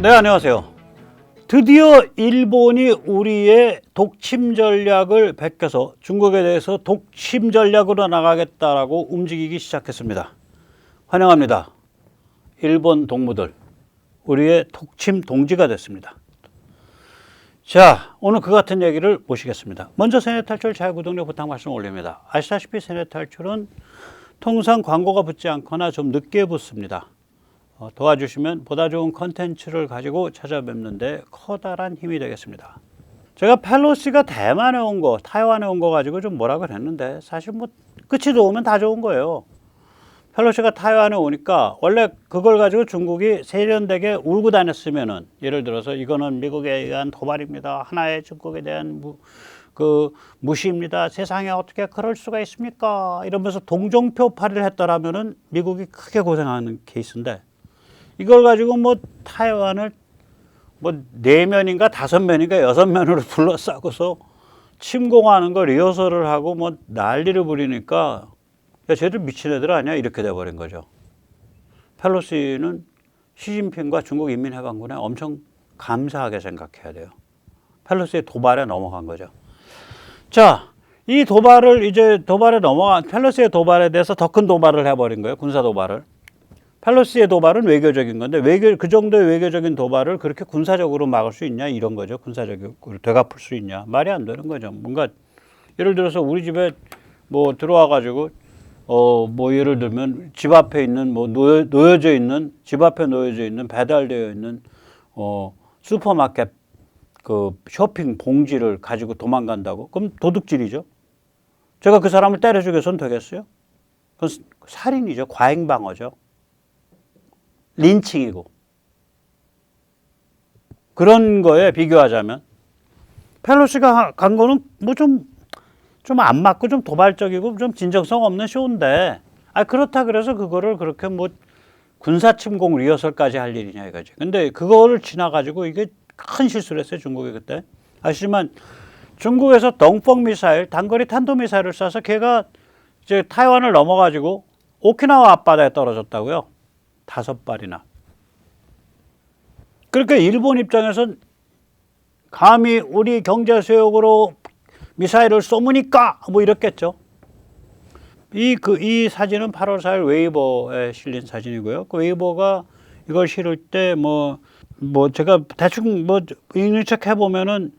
네, 안녕하세요. 드디어 일본이 우리의 독침 전략을 베껴서 중국에 대해서 독침 전략으로 나가겠다라고 움직이기 시작했습니다. 환영합니다. 일본 동무들, 우리의 독침 동지가 됐습니다. 자, 오늘 그 같은 얘기를 모시겠습니다. 먼저 세뇌탈출 자유구독료 부탁 말씀 올립니다. 아시다시피 세뇌탈출은 통상 광고가 붙지 않거나 좀 늦게 붙습니다. 도와주시면 보다 좋은 컨텐츠를 가지고 찾아뵙는데 커다란 힘이 되겠습니다. 제가 펠로시가 대만에 온 거, 타이완에 온 거 가지고 좀 뭐라 그랬는데 사실 뭐 끝이 좋으면 다 좋은 거예요. 펠로시가 타이완에 오니까 원래 그걸 가지고 중국이 세련되게 울고 다녔으면은, 예를 들어서 이거는 미국에 의한 도발입니다. 하나의 중국에 대한 무시입니다. 세상에 어떻게 그럴 수가 있습니까? 이러면서 동정표 팔이를 했더라면은 미국이 크게 고생하는 케이스인데, 이걸 가지고 뭐 타이완을 뭐 4면인가 5면인가 6면으로 둘러싸고서 침공하는 거 리허설을 하고 뭐 난리를 부리니까, 야, 쟤들 미친 애들 아니야? 이렇게 돼버린 거죠. 펠로시는 시진핑과 중국 인민해방군에 엄청 감사하게 생각해야 돼요. 펠로시의 도발에 넘어간 거죠. 자, 이 도발에 넘어간 펠로시의 도발에 대해서 더 큰 도발을 해버린 거예요. 군사 도발을. 펠로시의 도발은 외교적인 건데, 그 정도의 외교적인 도발을 그렇게 군사적으로 막을 수 있냐, 이런 거죠. 군사적으로 되갚을 수 있냐, 말이 안 되는 거죠. 뭔가 예를 들어서 우리 집에 뭐 들어와 가지고 뭐 예를 들면 집 앞에 있는 뭐 집 앞에 놓여져 있는 배달되어 있는 슈퍼마켓 그 쇼핑 봉지를 가지고 도망간다고? 그럼 도둑질이죠. 제가 그 사람을 때려 죽여서는 되겠어요? 그건 살인이죠. 과잉방어죠. 린칭이고. 그런 거에 비교하자면 펠로시가 간 거는 뭐 좀 안 맞고 좀 도발적이고 좀 진정성 없는 쇼인데, 그렇다 그래서 그거를 그렇게 뭐 군사 침공 리허설까지 할 일이냐 이거지. 근데 그거를 지나가지고 이게 큰 실수를 했어요, 중국이 그때. 아시지만 중국에서 덩펑 미사일, 단거리 탄도 미사일을 쏴서 걔가 이제 타이완을 넘어가지고 오키나와 앞바다에 떨어졌다고요. 5발이나. 그러니까 일본 입장에선 감히 우리 경제 수역으로 미사일을 쏘으니까 뭐 이랬겠죠. 이 사진은 8월 4일 웨이보에 실린 사진이고요. 그 웨이보가 이걸 실을 때 뭐 제가 대충 뭐 읽는 척 해보면은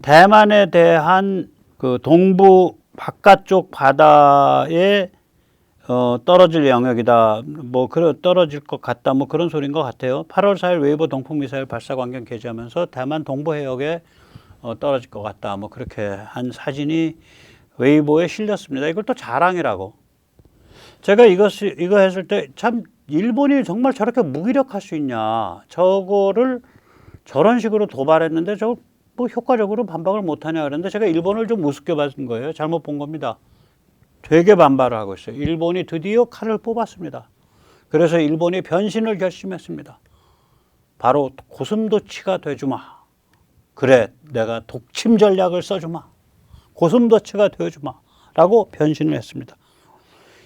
대만에 대한 그 동부 바깥쪽 바다에 떨어질 영역이다. 뭐 떨어질 것 같다. 뭐 그런 소리인 것 같아요. 8월 4일 웨이보 동풍 미사일 발사 광경 게시하면서 대만 동부 해역에 떨어질 것 같다. 뭐 그렇게 한 사진이 웨이보에 실렸습니다. 이걸 또 자랑이라고. 제가 이거 했을 때 참 일본이 정말 저렇게 무기력할 수 있냐. 저거를 저런 식으로 도발했는데 저걸 뭐 효과적으로 반박을 못하냐 그랬는데, 제가 일본을 좀 우습게 봤은 거예요. 잘못 본 겁니다. 되게 반발을 하고 있어요. 일본이 드디어 칼을 뽑았습니다. 그래서 일본이 변신을 결심했습니다. 바로 고슴도치가 돼주마. 그래, 내가 독침 전략을 써주마. 고슴도치가 되어주마. 라고 변신을 했습니다.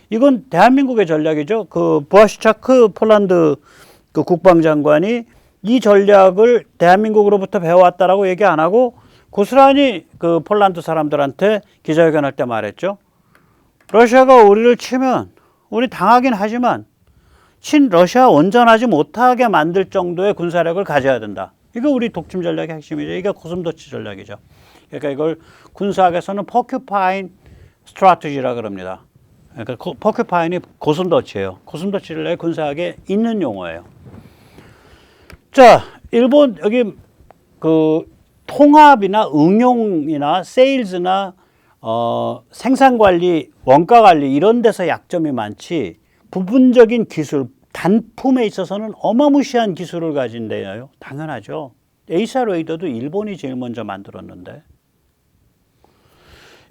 이건 대한민국의 전략이죠. 그 부하슈차크 폴란드 그 국방장관이 이 전략을 대한민국으로부터 배워왔다라고 얘기 안 하고 고스란히 그 폴란드 사람들한테 기자회견할 때 말했죠. 러시아가 우리를 치면 우리 당하긴 하지만 러시아 온전하지 못하게 만들 정도의 군사력을 가져야 된다. 이거 우리 독침 전략의 핵심이죠. 이게 고슴도치 전략이죠. 그러니까 이걸 군사학에서는 포큐파인 스트래티지라 그럽니다. 그러니까 포큐파인이 고슴도치예요. 고슴도치 전략이 군사학에 있는 용어예요. 자, 일본 여기 그 통합이나 응용이나 세일즈나 생산관리, 원가관리 이런 데서 약점이 많지, 부분적인 기술, 단품에 있어서는 어마무시한 기술을 가진 데예요. 당연하죠. 에이사 레이더도 일본이 제일 먼저 만들었는데,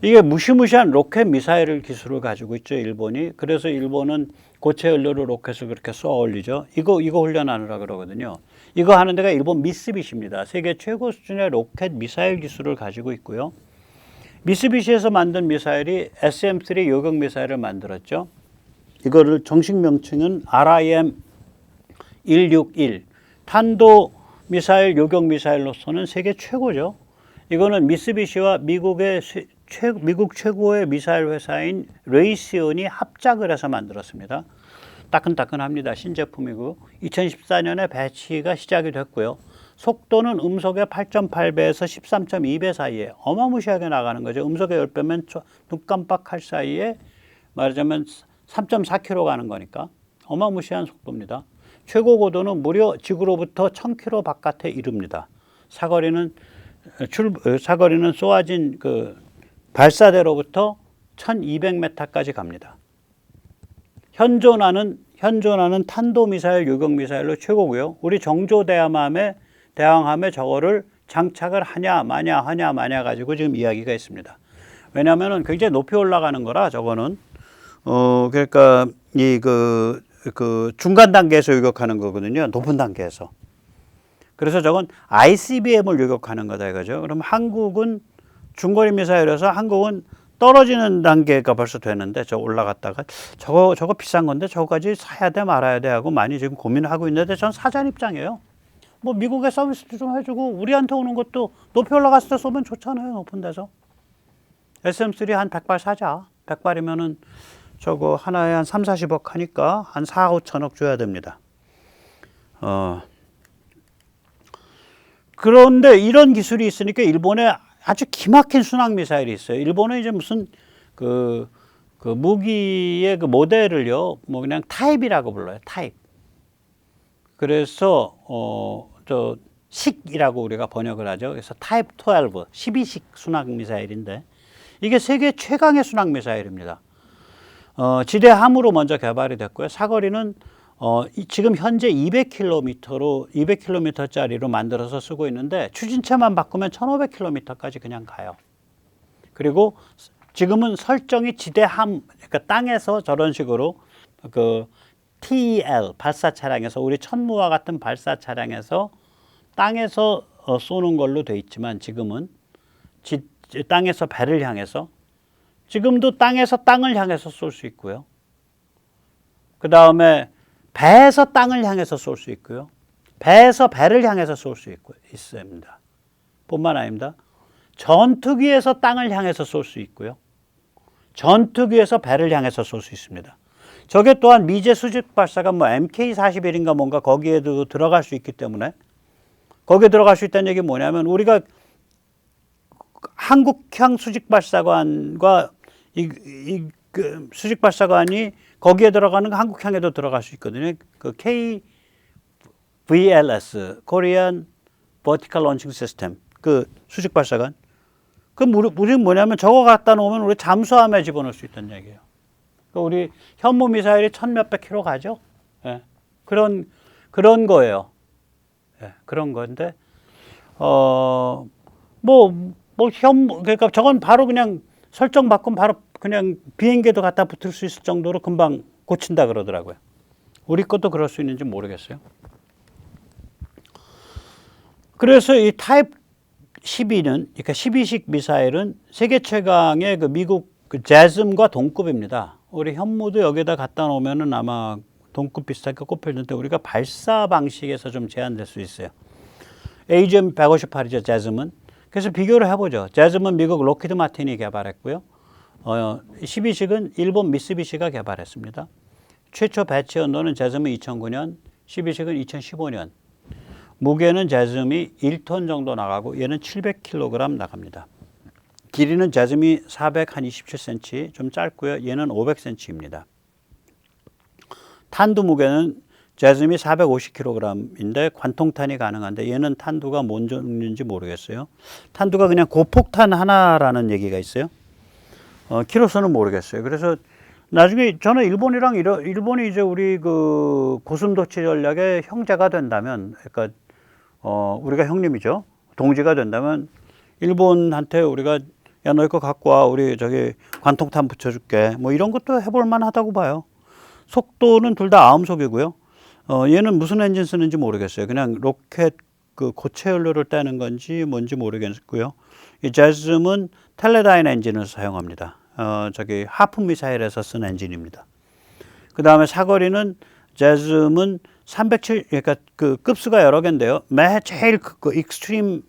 이게 무시무시한 로켓 미사일 기술을 가지고 있죠, 일본이. 그래서 일본은 고체 연료로 로켓을 그렇게 쏘아 올리죠. 이거 훈련하느라 그러거든요. 이거 하는 데가 일본 미쓰비시입니다. 세계 최고 수준의 로켓 미사일 기술을 가지고 있고요. 미쓰비시에서 만든 미사일이 SM-3 요격 미사일을 만들었죠. 이거를 정식 명칭은 RIM-161 탄도 미사일, 요격 미사일로서는 세계 최고죠. 이거는 미쓰비시와 미국 최고의 미사일 회사인 레이시온이 합작을 해서 만들었습니다. 따끈따끈합니다. 신제품이고 2014년에 배치가 시작이 됐고요. 속도는 음속의 8.8배에서 13.2배 사이에 어마무시하게 나가는 거죠. 음속의 10배면 눈 깜빡할 사이에 말하자면 3.4km 가는 거니까 어마무시한 속도입니다. 최고 고도는 무려 지구로부터 1000km 바깥에 이릅니다. 사거리는 쏘아진 그 발사대로부터 1200m까지 갑니다. 현존하는 탄도미사일, 요격미사일로 최고고요. 우리 정조대함함에 저거를 장착을 하냐 마냐 가지고 지금 이야기가 있습니다. 왜냐하면 굉장히 높이 올라가는 거라 저거는 그러니까 그 중간 단계에서 요격하는 거거든요. 높은 단계에서. 그래서 저건 ICBM을 요격하는 거다 이거죠. 그럼 한국은 중거리 미사일에서 한국은 떨어지는 단계가 벌써 되는데 저 올라갔다가 저거 비싼 건데 저거까지 사야 돼 말아야 돼 하고 많이 지금 고민을 하고 있는데 전 사전 입장이에요. 뭐 미국에 서비스도 좀 해주고 우리한테 오는 것도 높이 올라갔을 때 쏘면 좋잖아요. 높은 데서. SM3 한 100발 사자. 100발이면은 저거 하나에 한 3, 40억 하니까 한 4, 5천억 줘야 됩니다. 그런데 이런 기술이 있으니까 일본에 아주 기막힌 순항 미사일이 있어요. 일본은 이제 무슨 그 무기의 그 모델을요, 뭐 그냥 타입이라고 불러요. 타입. 그래서 저 식이라고 우리가 번역을 하죠. 그래서 타입 12, 12식 순항 미사일인데 이게 세계 최강의 순항 미사일입니다. 지대함으로 먼저 개발이 됐고요. 사거리는 지금 현재 200km짜리로 만들어서 쓰고 있는데 추진체만 바꾸면 1500km까지 그냥 가요. 그리고 지금은 설정이 지대함, 그러니까 땅에서 저런 식으로 그 TEL 발사 차량에서 우리 천무와 같은 발사 차량에서 땅에서 쏘는 걸로 돼 있지만 지금은 땅에서 배를 향해서 지금도 땅에서 땅을 향해서 쏠 수 있고요. 그 다음에 배에서 땅을 향해서 쏠 수 있고요. 배에서 배를 향해서 쏠 수 있습니다. 뿐만 아닙니다. 전투기에서 땅을 향해서 쏠 수 있고요. 전투기에서 배를 향해서 쏠 수 있습니다. 저게 또한 미제 수직 발사가 뭐 MK41인가 뭔가 거기에도 들어갈 수 있기 때문에 거기에 들어갈 수 있다는 얘기 뭐냐면 우리가 한국형 수직 발사관과 그 수직 발사관이 거기에 들어가는 한국형에도 들어갈 수 있거든요. 그 KVLS, Korean Vertical Launching System, 그 수직 발사관. 그 우리는 뭐냐면 저거 갖다 놓으면 우리 잠수함에 집어넣을 수 있다는 얘기예요. 그러니까 우리 현무 미사일이 1000몇백 킬로 가죠. 예. 그런 거예요. 예. 그런 건데, 그러니까 저건 바로 그냥 설정 바꾸면 바로 그냥 비행기도 갖다 붙을 수 있을 정도로 금방 고친다 그러더라고요. 우리 것도 그럴 수 있는지 모르겠어요. 그래서 이 타입 12는, 그러니까 12식 미사일은 세계 최강의 그 미국 그 제즘과 동급입니다. 우리 현무도 여기다 갖다 놓으면은 아마 동급 비슷하게 꼽힐 텐데 우리가 발사 방식에서 좀 제한될 수 있어요. AGM 158이죠, 제즘은. 그래서 비교를 해보죠. 제즘은 미국 록히드 마틴이 개발했고요. 12식은 일본 미쓰비시가 개발했습니다. 최초 배치 연도는 제즘은 2009년, 12식은 2015년. 무게는 제즘이 1톤 정도 나가고 얘는 700kg 나갑니다. 길이는 제즘이 427cm, 좀 짧고요. 얘는 500cm입니다. 탄두 무게는 제즘이 450kg인데 관통탄이 가능한데 얘는 탄두가 뭔 종류인지 모르겠어요. 탄두가 그냥 고폭탄 하나라는 얘기가 있어요. 키로수는 모르겠어요. 그래서 나중에 저는 일본이 이제 우리 그 고슴도치 전략의 형제가 된다면, 그러니까 우리가 형님이죠. 동지가 된다면 일본한테 우리가 야, 너 이거 갖고 와. 우리 저기 관통탄 붙여줄게. 뭐 이런 것도 해볼 만하다고 봐요. 속도는 둘 다 아음속이고요. 얘는 무슨 엔진 쓰는지 모르겠어요. 그냥 로켓 그 고체 연료를 떼는 건지 뭔지 모르겠고요. 이 제즘은 텔레다인 엔진을 사용합니다. 저기 하프 미사일에서 쓴 엔진입니다. 그 다음에 사거리는 제즘은 그러니까 그 급수가 여러 개인데요. 제일 그 익스트림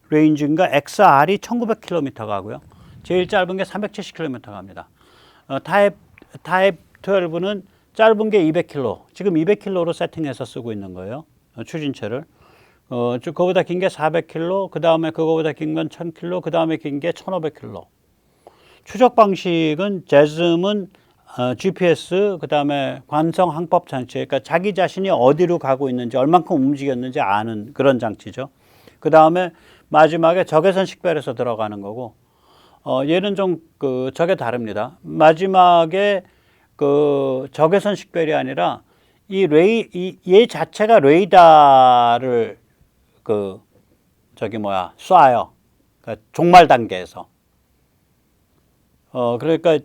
레인지인가 XR이 1900km 가고요. 제일 짧은 게 370km 갑니다. 타입 12는 짧은 게 200km. 지금 200km로 세팅해서 쓰고 있는 거예요. 추진체를. 그거보다 긴 게 400km, 그 다음에 그거보다 긴 건 1000km, 그 다음에 긴 게 1500km. 추적 방식은 제즘은 GPS, 그 다음에 관성 항법 장치, 그러니까 자기 자신이 어디로 가고 있는지, 얼만큼 움직였는지 아는 그런 장치죠. 그 다음에 마지막에 적외선 식별해서 들어가는 거고, 얘는 좀 저게 다릅니다. 마지막에 그 적외선 식별이 아니라 얘 자체가 레이더를 쏴요. 그러니까 종말 단계에서. 그러니까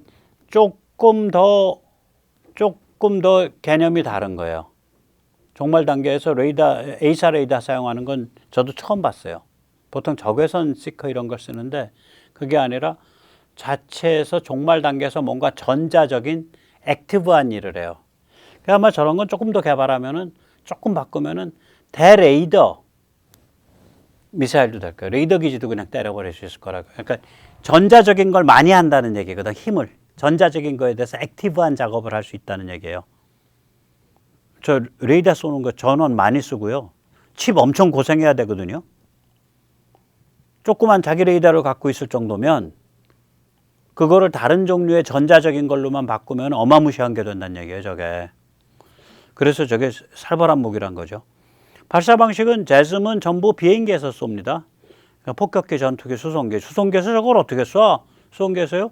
조금 더 개념이 다른 거예요. 종말 단계에서 A사 레이더 사용하는 건 저도 처음 봤어요. 보통 적외선 시커 이런 걸 쓰는데 그게 아니라 자체에서 종말 단계에서 뭔가 전자적인 액티브한 일을 해요. 그러니까 아마 저런 건 조금 더 개발하면은 조금 바꾸면은 대레이더 미사일도 될 거예요. 레이더 기지도 그냥 때려버릴 수 있을 거라고. 그러니까 전자적인 걸 많이 한다는 얘기거든. 힘을. 전자적인 거에 대해서 액티브한 작업을 할 수 있다는 얘기예요. 저 레이더 쏘는 거 전원 많이 쓰고요. 칩 엄청 고생해야 되거든요. 조그만 자기 레이더를 갖고 있을 정도면 그거를 다른 종류의 전자적인 걸로만 바꾸면 어마무시한 게 된다는 얘기예요, 저게. 그래서 저게 살벌한 무기란 거죠. 발사 방식은 제즘은 전부 비행기에서 쏩니다. 그러니까 폭격기, 전투기, 수송기에서 저걸 어떻게 쏴? 수송기에서요?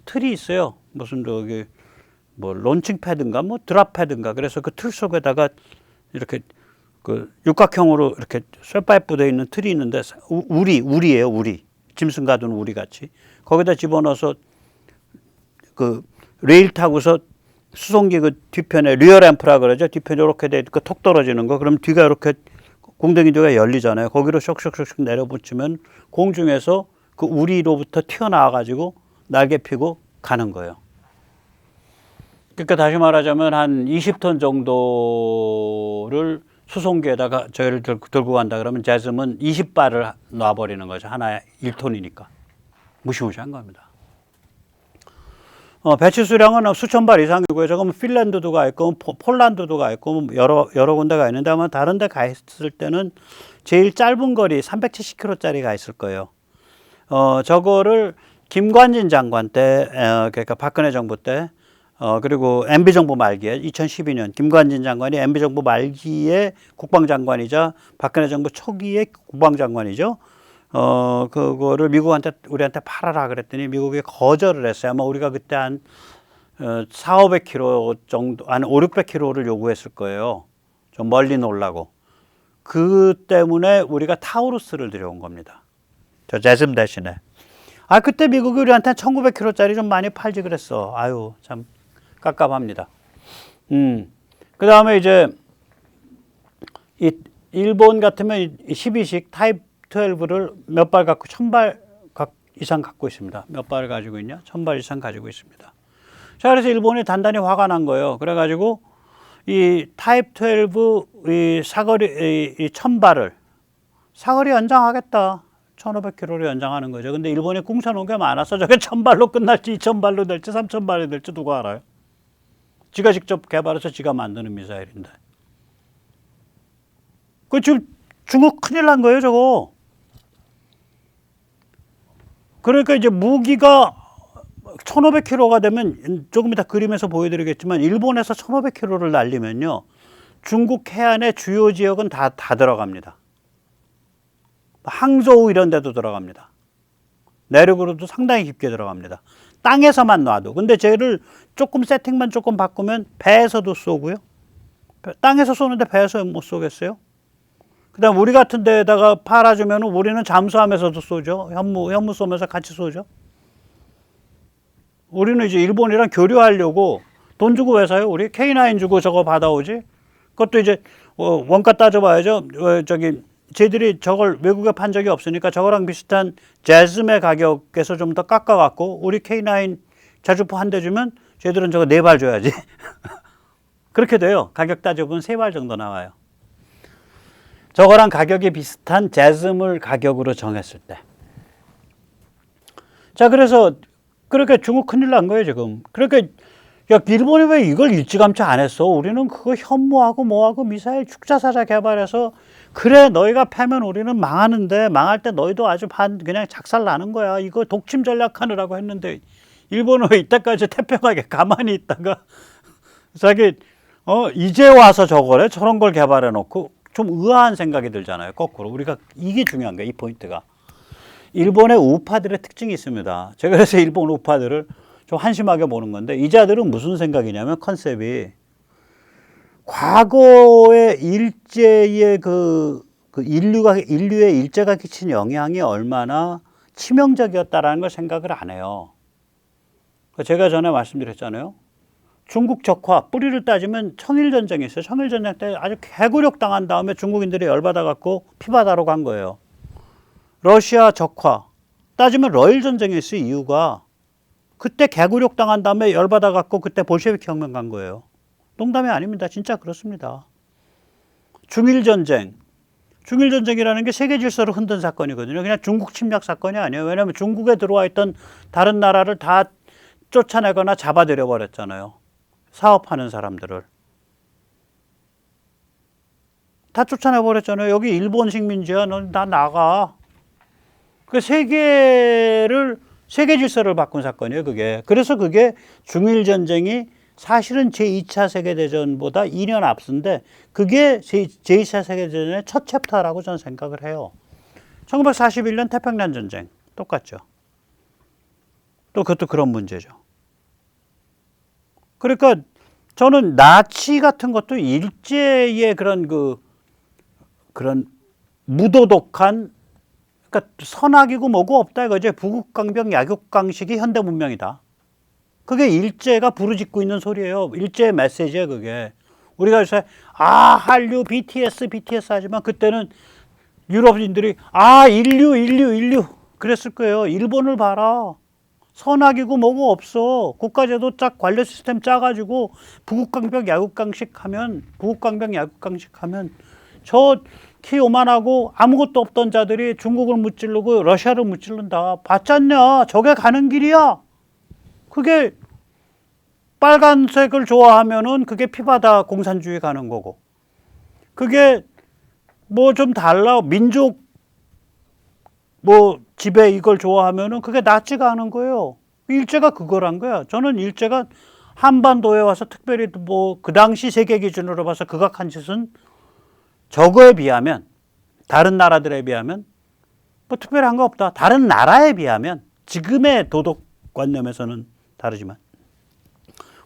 틀이 있어요. 무슨 뭐 론칭 패드인가 뭐 드랍 패드인가. 그래서 그 틀 속에다가 이렇게 그 육각형으로 이렇게 쇠파이프 되어 있는 틀이 있는데 우리예요, 우리. 짐승 가두는 우리 같이. 거기다 집어넣어서 그 레일 타고서 수송기 그 뒤편에 리어 램프라 그러죠. 뒤편에 이렇게 돼 있고 톡 떨어지는 거. 그럼 뒤가 이렇게 공댕이 뒤가 열리잖아요. 거기로 슉슉슉슉 내려붙이면 공중에서 그 우리로부터 튀어나와 가지고 날개 피고 가는 거예요. 그러니까 다시 말하자면 한 20톤 정도를 수송기에다가 저희를 들고 간다 그러면 제즘은 20발을 놔버리는 거죠. 하나에 1톤이니까. 무시무시한 겁니다. 배치 수량은 수천 발 이상이고요. 저건 핀란드도 가 있고 폴란드도 가 있고 여러 군데가 있는데 아마 다른 데 가 있을 때는 제일 짧은 거리 370km짜리가 있을 거예요. 저거를 김관진 장관 때, 그러니까 박근혜 정부 때, 그리고 MB 정부 말기에 2012년 김관진 장관이 MB 정부 말기에 국방장관이자 박근혜 정부 초기에 국방장관이죠. 그거를 미국한테 우리한테 팔아라 그랬더니 미국이 거절을 했어요. 아마 우리가 그때 한 400-500km 정도, 한 500-600km를 요구했을 거예요. 좀 멀리 놀라고. 그 때문에 우리가 타우루스를 들여온 겁니다. 저 제즘 대신에. 그때 미국이 우리한테 1900km짜리 좀 많이 팔지 그랬어. 아유, 참 깝깝합니다. 그 다음에 이제 이 일본 같으면 12식 타입 12를 몇 발 갖고 1000발 이상 갖고 있습니다. 몇 발을 가지고 있냐? 1000발 이상 가지고 있습니다. 자, 그래서 일본이 단단히 화가 난 거예요. 그래가지고 이 타입 12 이 사거리 이 1000발을 사거리 연장하겠다. 1500km로 연장하는 거죠. 근데 일본이 궁쳐놓은 게 많아서 저게 1000발로 끝날지 2000발로 될지 3000발이 될지 누가 알아요? 지가 직접 개발해서 지가 만드는 미사일인데. 그 지금 중국 큰일 난 거예요, 저거. 그러니까 이제 무기가 1500km가 되면 조금 이따 그림에서 보여드리겠지만 일본에서 1500km를 날리면요. 중국 해안의 주요 지역은 다 들어갑니다. 항저우 이런 데도 들어갑니다. 내륙으로도 상당히 깊게 들어갑니다. 땅에서만 놔도. 근데 쟤를 조금 세팅만 조금 바꾸면 배에서도 쏘고요. 땅에서 쏘는데 배에서 못 쏘겠어요? 그 다음 우리 같은 데에다가 팔아주면 우리는 잠수하면서도 쏘죠. 현무 쏘면서 같이 쏘죠. 우리는 이제 일본이랑 교류하려고 돈 주고 왜 사요? 우리 K9 주고 저거 받아오지? 그것도 이제 원가 따져봐야죠. 쟤들이 저걸 외국에 판 적이 없으니까 저거랑 비슷한 제즘의 가격에서 좀 더 깎아갖고 우리 K9 자주포 한 대 주면 쟤들은 저거 4발 줘야지. 그렇게 돼요. 가격 따져보면 3발 정도 나와요. 저거랑 가격이 비슷한 제스물 가격으로 정했을 때. 자, 그래서 그렇게 중국 큰일 난 거예요, 지금. 그러니까 야, 일본이 왜 이걸 일찌감치 안 했어? 우리는 그거 현무하고 뭐하고 미사일 축자사자 개발해서 그래, 너희가 패면 우리는 망하는데 망할 때 너희도 아주 그냥 작살 나는 거야. 이거 독침 전략하느라고 했는데 일본은 왜 이때까지 태평하게 가만히 있다가 자기 이제 와서 저거래? 저런 걸 개발해 놓고 좀 의아한 생각이 들잖아요. 거꾸로. 우리가 이게 중요한 거야, 이 포인트가. 일본의 우파들의 특징이 있습니다. 제가 그래서 일본 우파들을 좀 한심하게 보는 건데 이 자들은 무슨 생각이냐면 컨셉이 과거의 일제의 인류의 일제가 끼친 영향이 얼마나 치명적이었다라는 걸 생각을 안 해요. 제가 전에 말씀드렸잖아요. 중국 적화 뿌리를 따지면 청일전쟁이 있어요. 청일전쟁 때 아주 개구력 당한 다음에 중국인들이 열받아 갖고 피바다로 간 거예요. 러시아 적화 따지면 러일 전쟁이 있어요. 이유가 그때 개구력 당한 다음에 열받아 갖고 그때 볼셰비키 혁명 간 거예요. 농담이 아닙니다. 진짜 그렇습니다. 중일전쟁이라는 게 세계 질서를 흔든 사건이거든요. 그냥 중국 침략 사건이 아니에요. 왜냐하면 중국에 들어와 있던 다른 나라를 다 쫓아내거나 잡아들여 버렸잖아요. 사업하는 사람들을 다 쫓아내 버렸잖아요. 여기 일본 식민지야. 넌 다 나가. 그 세계 질서를 바꾼 사건이에요, 그게. 그래서 그게 중일전쟁이 사실은 제2차 세계대전보다 2년 앞선데 그게 제2차 세계대전의 첫 챕터라고 저는 생각을 해요. 1941년 태평양 전쟁 똑같죠. 또 그것도 그런 문제죠. 그러니까 저는 나치 같은 것도 일제의 그런 무도독한 그러니까 선악이고 뭐고 없다 이거죠. 부국강병 약육강식이 현대 문명이다. 그게 일제가 부르짖고 있는 소리예요. 일제의 메시지예요, 그게. 우리가 요새 한류 BTS 하지만 그때는 유럽인들이 인류 그랬을 거예요. 일본을 봐라. 선악이고 뭐고 없어. 국가제도 관료 시스템 짜가지고 부국강병 약육강식 하면 저 키 요만하고 아무것도 없던 자들이 중국을 무찌르고 러시아를 무찌른다. 봤잖냐? 저게 가는 길이야. 그게 빨간색을 좋아하면은 그게 피바다 공산주의 가는 거고. 그게 뭐 좀 달라. 민족 지배 이걸 좋아하면은 그게 나치가 하는 거예요. 일제가 그거란 거야. 저는 일제가 한반도에 와서 특별히 그 당시 세계 기준으로 봐서 극악한 짓은 저거에 비하면 다른 나라들에 비하면 특별한 거 없다. 다른 나라에 비하면 지금의 도덕관념에서는 다르지만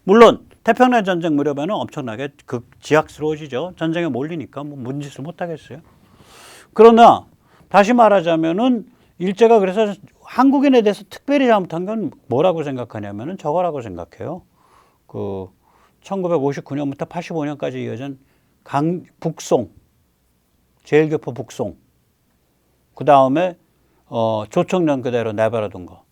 물론 태평양 전쟁 무렵에는 엄청나게 지약스러워지죠. 전쟁에 몰리니까 문짓을 못 하겠어요. 그러나 다시 말하자면은 일제가 그래서 한국인에 대해서 특별히 잘못한 건 뭐라고 생각하냐면은 저거라고 생각해요. 1959년부터 85년까지 이어진 북송, 제일교포 북송, 그 다음에 조총련 그대로 내버려둔 거.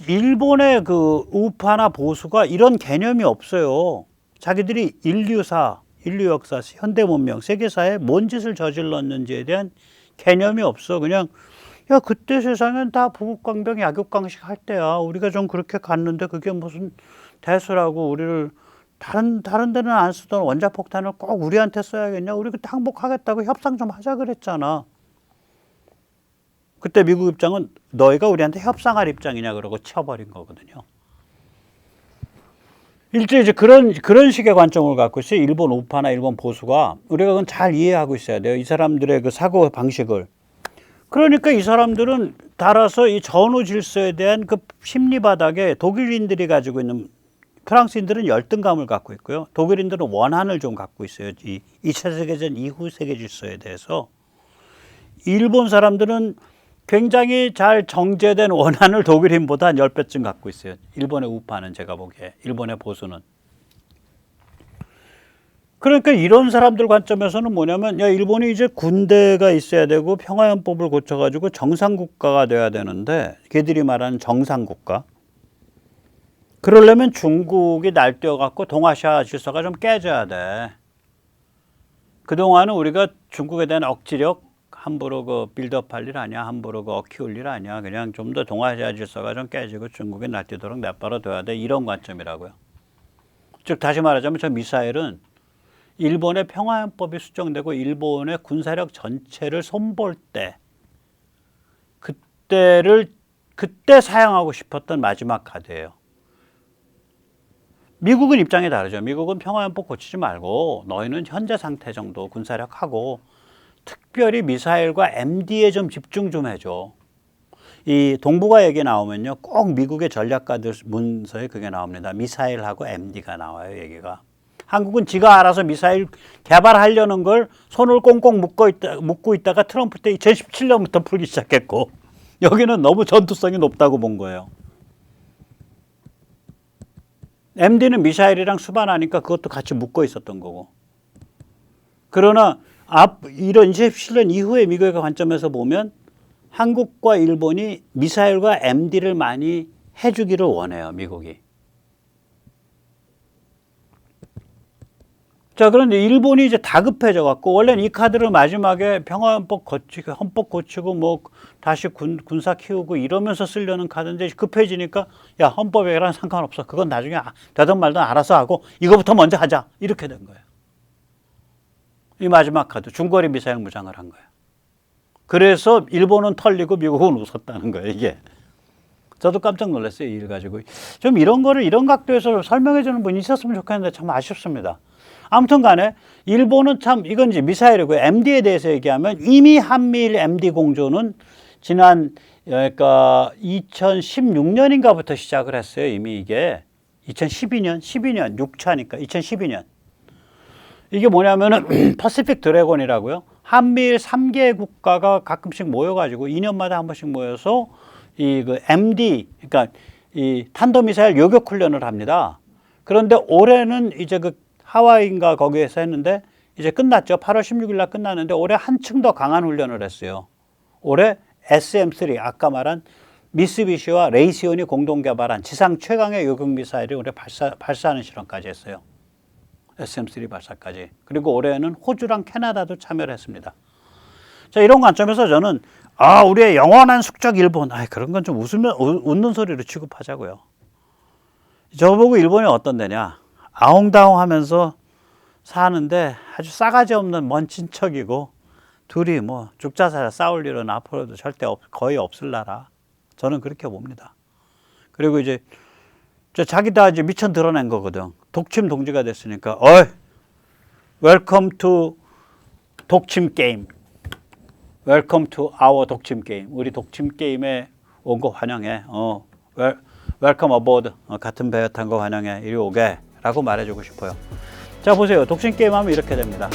일본의 우파나 보수가 이런 개념이 없어요. 자기들이 인류사, 인류 역사, 현대 문명, 세계사에 뭔 짓을 저질렀는지에 대한 개념이 없어. 그냥 야, 그때 세상엔 다 부국강병 약육강식 할 때야. 우리가 좀 그렇게 갔는데 그게 무슨 대수라고 우리를 다른 데는 안 쓰던 원자폭탄을 꼭 우리한테 써야겠냐? 우리 그때 항복하겠다고 협상 좀 하자 그랬잖아. 그때 미국 입장은 너희가 우리한테 협상할 입장이냐 그러고 쳐버린 거거든요. 일제 이제 그런 식의 관점을 갖고 있어요. 일본 우파나 일본 보수가. 우리가 그건 잘 이해하고 있어야 돼요. 이 사람들의 그 사고 방식을. 그러니까 이 사람들은 따라서 이 전후 질서에 대한 그 심리 바닥에 독일인들이 가지고 있는, 프랑스인들은 열등감을 갖고 있고요. 독일인들은 원한을 좀 갖고 있어요. 이 2차 세계전 이후 세계 질서에 대해서. 일본 사람들은 굉장히 잘 정제된 원한을 독일인보다 한 10배쯤 갖고 있어요. 일본의 우파는 제가 보기에, 일본의 보수는. 그러니까 이런 사람들 관점에서는 뭐냐면, 야, 일본이 이제 군대가 있어야 되고 평화헌법을 고쳐가지고 정상국가가 돼야 되는데, 걔들이 말하는 정상국가. 그러려면 중국이 날뛰어갖고 동아시아 질서가 좀 깨져야 돼. 그동안은 우리가 중국에 대한 억지력 함부로 그 빌드업할 일 아니야. 함부로 그 어키울 일 아니야. 그냥 좀 더 동아시아 질서가 좀 깨지고 중국이 날뛰도록 내버려 둬야 돼. 이런 관점이라고요. 즉 다시 말하자면 저 미사일은 일본의 평화헌법이 수정되고 일본의 군사력 전체를 손볼 때 그때 사용하고 싶었던 마지막 카드예요. 미국은 입장이 다르죠. 미국은 평화헌법 고치지 말고 너희는 현재 상태 정도 군사력하고 특별히 미사일과 MD에 좀 집중 좀 해줘. 이 동북아 얘기 나오면요. 꼭 미국의 전략가들 문서에 그게 나옵니다. 미사일하고 MD가 나와요. 얘기가. 한국은 지가 알아서 미사일 개발하려는 걸 손을 꽁꽁 묶고 있다가 트럼프 때 2017년부터 풀기 시작했고 여기는 너무 전투성이 높다고 본 거예요. MD는 미사일이랑 수반하니까 그것도 같이 묶어 있었던 거고. 그러나 이런 27년 이후의 미국의 관점에서 보면 한국과 일본이 미사일과 MD를 많이 해주기를 원해요. 미국이. 자, 그런데 일본이 이제 다급해져 갖고 원래는 이 카드를 마지막에 평화헌법 고치고 헌법 고치고 뭐 다시 군사 키우고 이러면서 쓰려는 카드인데 급해지니까 야 헌법이랑 상관없어. 그건 나중에 되든 말든 알아서 하고 이거부터 먼저 하자. 이렇게 된 거예요. 이 마지막 카드 중거리 미사일 무장을 한 거예요. 그래서 일본은 털리고 미국은 웃었다는 거예요. 이게. 저도 깜짝 놀랐어요. 이 일 가지고. 좀 이런 거를 이런 각도에서 설명해 주는 분이 있었으면 좋겠는데 참 아쉽습니다. 아무튼 간에 일본은 참 이건 이제 미사일이고요. MD에 대해서 얘기하면 이미 한미일 MD 공조는 지난 그러니까 2016년인가부터 시작을 했어요. 이미 이게 12년 6차니까 2012년. 이게 뭐냐면은 퍼시픽 드래곤이라고요. 한미일 3개 국가가 가끔씩 모여가지고 2년마다 한 번씩 모여서 이 그 MD 그러니까 이 탄도미사일 요격 훈련을 합니다. 그런데 올해는 이제 그 하와이인가 거기에서 했는데 이제 끝났죠. 8월 16일 날 끝났는데 올해 한층 더 강한 훈련을 했어요. 올해 SM3 아까 말한 미쓰비시와 레이시온이 공동 개발한 지상 최강의 요격 미사일을 올해 발사하는 실험까지 했어요. SM3 발사까지. 그리고 올해는 호주랑 캐나다도 참여를 했습니다. 자, 이런 관점에서 저는 우리의 영원한 숙적 일본. 그런 건 좀 웃는 소리로 취급하자고요. 저보고 일본이 어떤 데냐. 아웅다웅 하면서 사는데 아주 싸가지 없는 먼 친척이고 둘이 뭐 죽자 살자 싸울 일은 앞으로도 절대 거의 없을 나라. 저는 그렇게 봅니다. 그리고 이제 자기 다 이제 미천 드러낸 거거든. 독침 동지가 됐으니까 웰컴 투 독침 게임. 웰컴 투 아워 독침 게임. 우리 독침 게임에 온 거 환영해. 웰컴 어보드. 같은 배에 탄 거 환영해. 이리 오게. 라고 말해주고 싶어요. 자, 보세요. 독침 게임 하면 이렇게 됩니다.